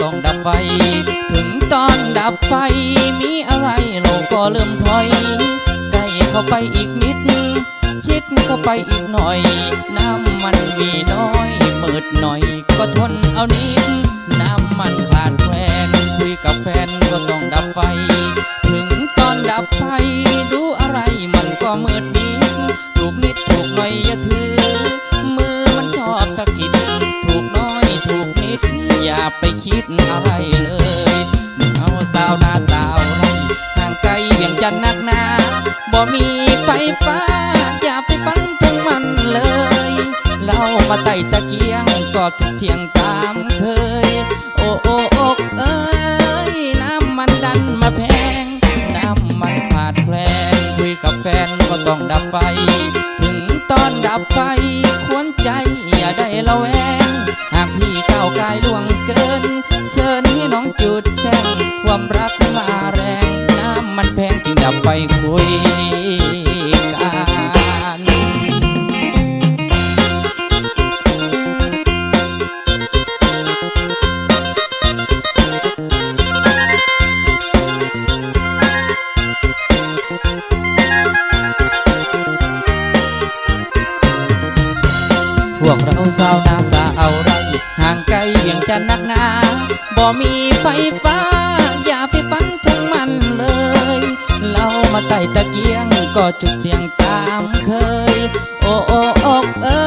ต้องดับไฟถึงตอนดับไฟมีอะไรเราก็เริ่มถอยใกล้เข้าไปอีกนิดชิดเข้าไปอีกหน่อยน้ำมันมีน้อยมืดหน่อยก็ทนเอานิดน้ำมันขาดแคลนคุยกับแฟนก็ต้องดับไฟถึงตอนดับไฟดูอะไรมันก็มืดนิดถูกนิดถูกหน่อยอย่าถือมือมันชอบสะกิดถูกน้อยถูกนิดอย่าไปคิดอะไรเลยเอาสาวนาสาวไรห่างไกลเวียงจันทน์นักหนาบ่มีไฟฟ้าอย่าไปฝันถึงมันเลยเรามาไต่ตะเกียงก็ทุกเชียงตามเคยโอ้โอ้อกเอ้ยน้ำมันดันมาแพงน้ำมันขาดแคลนคุยกับแฟนก็ต้องดับไฟถึงตอนดับไฟควรใจอย่าได้ระแวงหากพี่ก้าวกายล่วงเกินเชิญให้น้องจุดแจ้งความรักมาแรงน้ำมันแพงจึงดับไฟคุยกันพวกเราสาวนาสาวไรห่างไกลเวียงจันทน์นักหนาบ่มีไฟฟ้าอย่าไปฝันถึงมันเลยเรามาไต่ตะเกียงก็จุดเสียงตามเคยโอ้โอ้อกเอ้